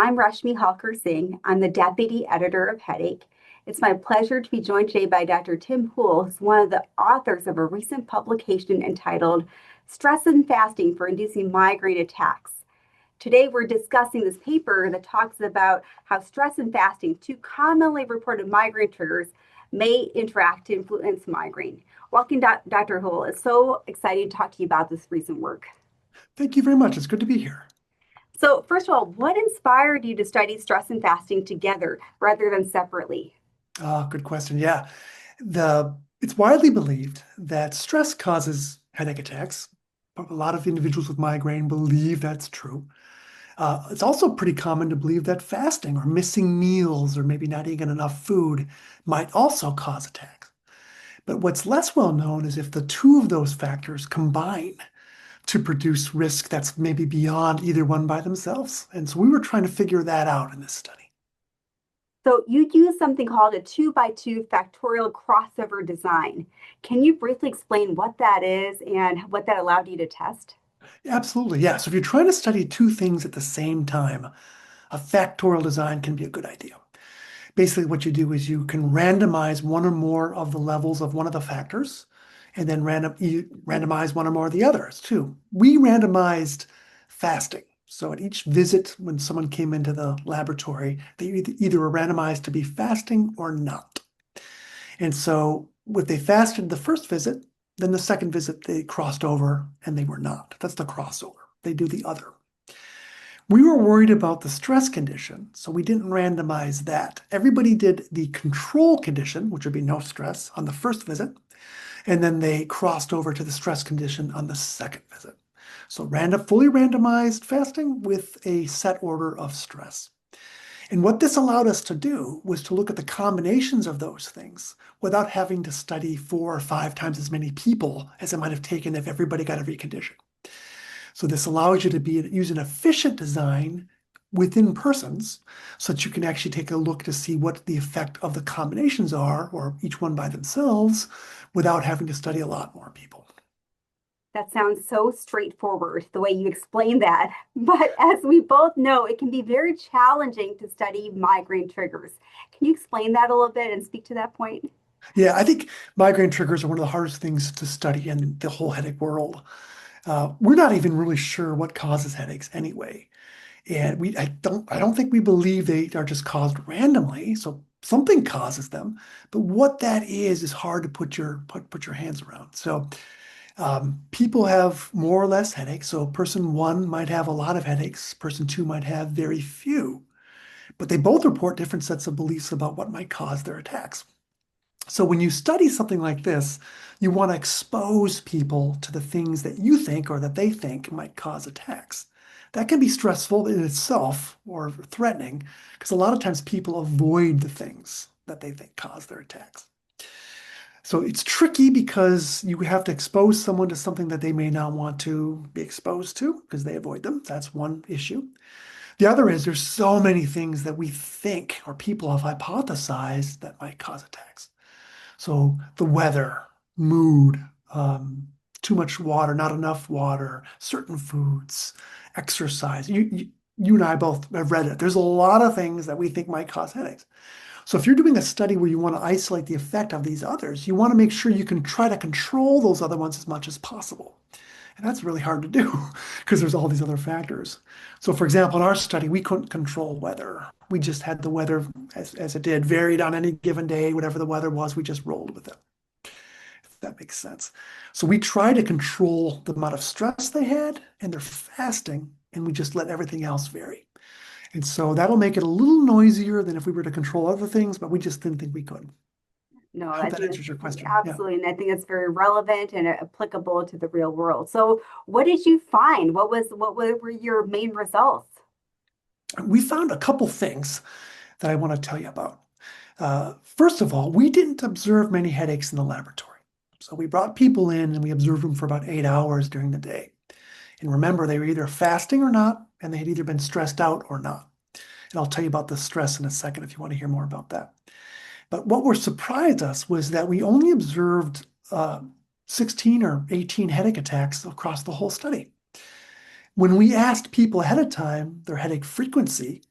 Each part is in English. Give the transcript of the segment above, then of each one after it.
I'm Rashmi Halker Singh. I'm the Deputy Editor of Headache. It's my pleasure to be joined today by Dr. Tim Houle, who's one of the authors of a recent publication entitled Stress and Fasting for Inducing Migraine Attacks. Today, we're discussing this paper that talks about how stress and fasting, two commonly reported migraine triggers, may interact to influence migraine. Welcome, Dr. Houle. It's so exciting to talk to you about this recent work. Thank you very much. It's good to be here. So, first of all, what inspired you to study stress and fasting together rather than separately? Good question. Yeah, it's widely believed that stress causes headache attacks. A lot of individuals with migraine believe that's true. It's also pretty common to believe that fasting or missing meals or maybe not eating enough food might also cause attacks. But what's less well known is if the two of those factors combine to produce risk that's maybe beyond either one by themselves. And so we were trying to figure that out in this study. So, you use something called a 2x2 factorial crossover design. Can you briefly explain what that is and what that allowed you to test? Absolutely, yeah. So if you're trying to study two things at the same time, a factorial design can be a good idea. Basically, what you do is you can randomize one or more of the levels of one of the factors, and then randomize one or more of the others too. We randomized fasting. So at each visit, when someone came into the laboratory, they either were randomized to be fasting or not. And so if they fasted the first visit, then the second visit they crossed over and they were not. That's the crossover. They do the other. We were worried about the stress condition, so we didn't randomize that. Everybody did the control condition, which would be no stress, on the first visit, and then they crossed over to the stress condition on the second visit. So fully randomized fasting with a set order of stress. And what this allowed us to do was to look at the combinations of those things without having to study 4 or 5 times as many people as it might have taken if everybody got every condition. So this allows you to use an efficient design within persons so that you can actually take a look to see what the effect of the combinations are, or each one by themselves, without having to study a lot more people. That sounds so straightforward, the way you explain that. But as we both know, it can be very challenging to study migraine triggers. Can you explain that a little bit and speak to that point? Yeah, I think migraine triggers are one of the hardest things to study in the whole headache world. We're not even really sure what causes headaches anyway. And I don't think we believe they are just caused randomly. So something causes them, but what that is hard to put your hands around. So people have more or less headaches. So person one might have a lot of headaches. Person two might have very few, but they both report different sets of beliefs about what might cause their attacks. So when you study something like this, you want to expose people to the things that you think or that they think might cause attacks. That can be stressful in itself or threatening because a lot of times people avoid the things that they think cause their attacks. So it's tricky because you have to expose someone to something that they may not want to be exposed to because they avoid them. That's one issue. The other is there's so many things that we think or people have hypothesized that might cause attacks. So the weather, mood, too much water, not enough water, certain foods, exercise. You and I both have read it. There's a lot of things that we think might cause headaches. So if you're doing a study where you want to isolate the effect of these others, you want to make sure you can try to control those other ones as much as possible. And that's really hard to do because there's all these other factors. So for example, in our study, we couldn't control weather. We just had the weather as it did, varied on any given day, whatever the weather was, we just rolled with it, if that makes sense. So we try to control the amount of stress they had and their fasting, and we just let everything else vary. And so that'll make it a little noisier than if we were to control other things, but we just didn't think we could. No, I I hope that think answers your it's question. Yeah. absolutely, and I think it's very relevant and applicable to the real world. So, what did you find? What were your main results? We found a couple things that I want to tell you about. First of all, we didn't observe many headaches in the laboratory. So we brought people in and we observed them for about 8 hours during the day. And remember, they were either fasting or not, and they had either been stressed out or not. And I'll tell you about the stress in a second if you want to hear more about that. But what surprised us was that we only observed 16 or 18 headache attacks across the whole study. When we asked people ahead of time their headache frequency,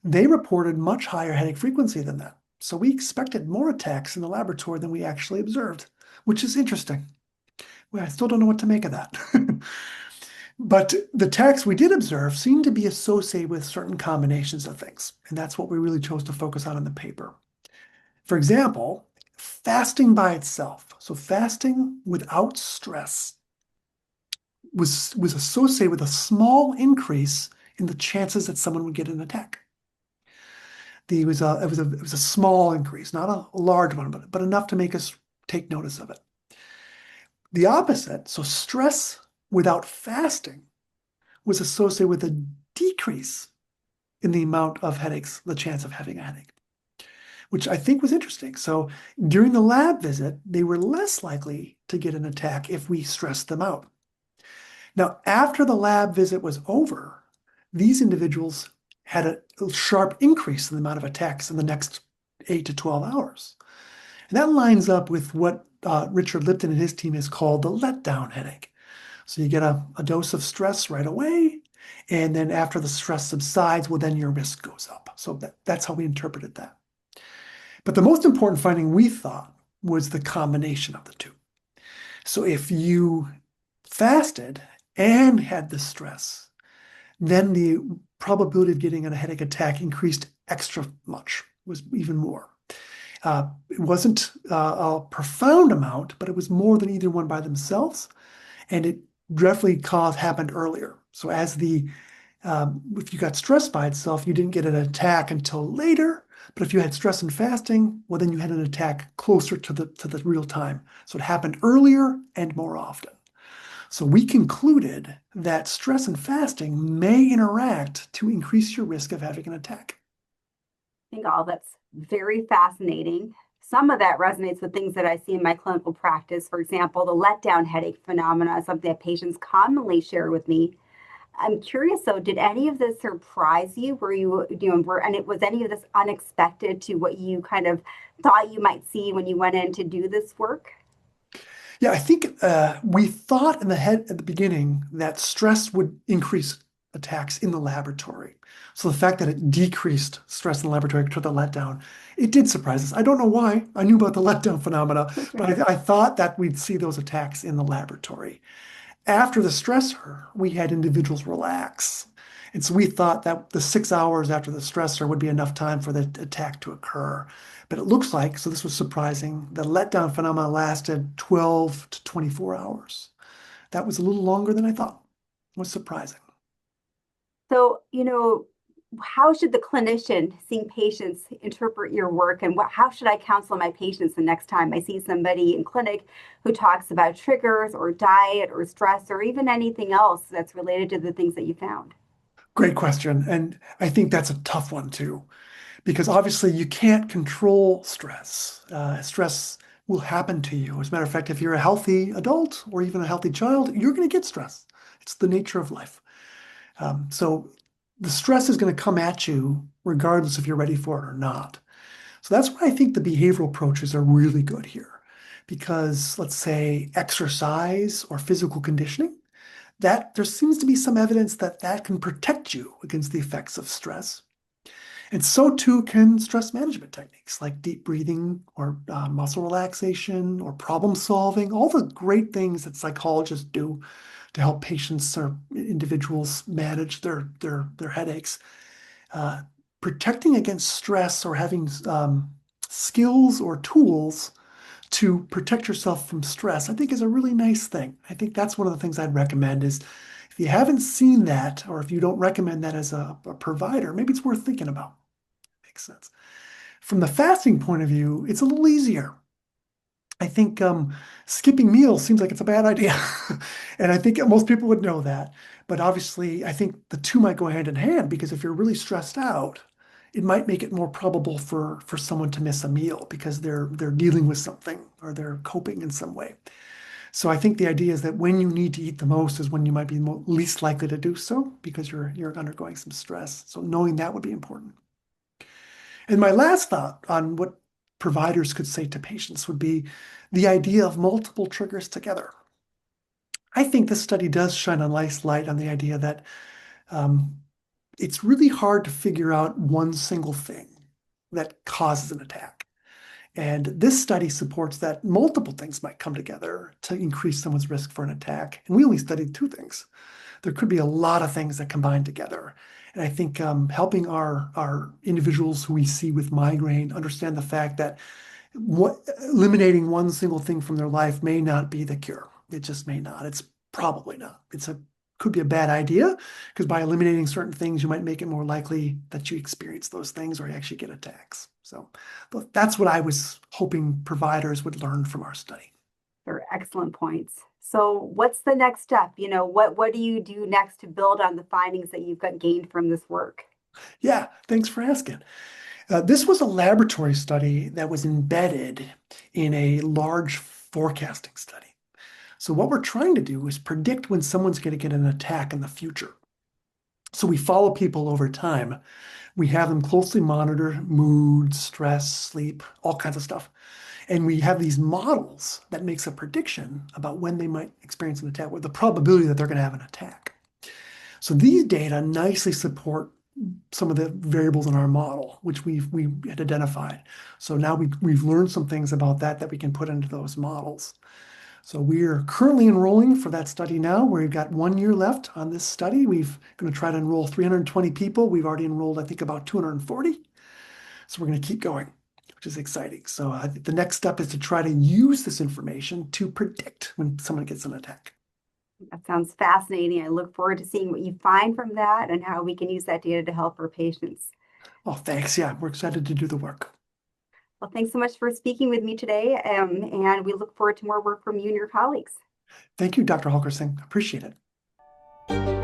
they reported much higher headache frequency than that. So we expected more attacks in the laboratory than we actually observed, which is interesting. Well, I still don't know what to make of that. But the attacks we did observe seemed to be associated with certain combinations of things. And that's what we really chose to focus on in the paper. For example, fasting by itself. So fasting without stress was associated with a small increase in the chances that someone would get an attack. It was a small increase, not a large one, but enough to make us take notice of it. The opposite, so stress without fasting, was associated with a decrease in the amount of headaches, the chance of having a headache, which I think was interesting. So during the lab visit, they were less likely to get an attack if we stressed them out. Now, after the lab visit was over, these individuals had a sharp increase in the amount of attacks in the next 8 to 12 hours. And that lines up with what Richard Lipton and his team has called the letdown headache. So you get a dose of stress right away, and then after the stress subsides, well, then your risk goes up. So that's how we interpreted that. But the most important finding we thought was the combination of the two. So if you fasted and had the stress, then the probability of getting a headache attack increased extra much, was even more. It wasn't a profound amount, but it was more than either one by themselves, and it definitely happened earlier. So if you got stressed by itself, you didn't get an attack until later. But if you had stress and fasting, well, then you had an attack closer to the real time. So it happened earlier and more often. So we concluded that stress and fasting may interact to increase your risk of having an attack. I think all that's very fascinating. Some of that resonates with things that I see in my clinical practice. For example, the letdown headache phenomena is something that patients commonly share with me. I'm curious though, did any of this surprise you? Was any of this unexpected to what you kind of thought you might see when you went in to do this work? Yeah, I think we thought in the head at the beginning that stress would increase attacks in the laboratory. So the fact that it decreased stress in the laboratory to the letdown, it did surprise us. I don't know why. I knew about the letdown phenomena, but I thought that we'd see those attacks in the laboratory. After the stressor, we had individuals relax. And so we thought that the 6 hours after the stressor would be enough time for the attack to occur. But it looks like, so this was surprising, the letdown phenomena lasted 12 to 24 hours. That was a little longer than I thought. It was surprising. So, how should the clinician seeing patients interpret your work, and how should I counsel my patients the next time I see somebody in clinic who talks about triggers or diet or stress or even anything else that's related to the things that you found? Great question. And I think that's a tough one too, because obviously you can't control stress. Stress will happen to you. As a matter of fact, if you're a healthy adult or even a healthy child, you're going to get stress. It's the nature of life. So the stress is going to come at you regardless if you're ready for it or not. So that's why I think the behavioral approaches are really good here. Because let's say exercise or physical conditioning, that there seems to be some evidence that that can protect you against the effects of stress. And so too can stress management techniques like deep breathing or muscle relaxation or problem solving, all the great things that psychologists do to help patients or individuals manage their headaches. Protecting against stress or having skills or tools to protect yourself from stress, I think is a really nice thing. I think that's one of the things I'd recommend is if you haven't seen that, or if you don't recommend that as a provider, maybe it's worth thinking about. Makes sense. From the fasting point of view, it's a little easier. I think skipping meals seems like it's a bad idea. And I think most people would know that. But obviously, I think the two might go hand in hand because if you're really stressed out, it might make it more probable for someone to miss a meal because they're dealing with something or they're coping in some way. So I think the idea is that when you need to eat the most is when you might be least likely to do so because you're undergoing some stress. So knowing that would be important. And my last thought on what providers could say to patients would be the idea of multiple triggers together. I think this study does shine a nice light on the idea that it's really hard to figure out one single thing that causes an attack. And this study supports that multiple things might come together to increase someone's risk for an attack. And we only studied two things. There could be a lot of things that combine together. And I think helping our individuals who we see with migraine understand the fact that eliminating one single thing from their life may not be the cure. It just may not. It's probably not. Could be a bad idea because by eliminating certain things, you might make it more likely that you experience those things or you actually get attacks. So that's what I was hoping providers would learn from our study. They're excellent points. So what's the next step? What do you do next to build on the findings that you've got gained from this work? Yeah, thanks for asking. This was a laboratory study that was embedded in a large forecasting study. So what we're trying to do is predict when someone's going to get an attack in the future. So we follow people over time. We have them closely monitor mood, stress, sleep, all kinds of stuff. And we have these models that makes a prediction about when they might experience an attack, or the probability that they're going to have an attack. So these data nicely support some of the variables in our model, which we had identified. So now we've learned some things about that we can put into those models. So we're currently enrolling for that study now. We've got 1 year left on this study. We're going to try to enroll 320 people. We've already enrolled, I think, about 240. So we're going to keep going, which is exciting. So the next step is to try to use this information to predict when someone gets an attack. That sounds fascinating. I look forward to seeing what you find from that and how we can use that data to help our patients. Oh, thanks. Yeah, we're excited to do the work. Well, thanks so much for speaking with me today, and we look forward to more work from you and your colleagues. Thank you, Dr. Holgersing. Appreciate it.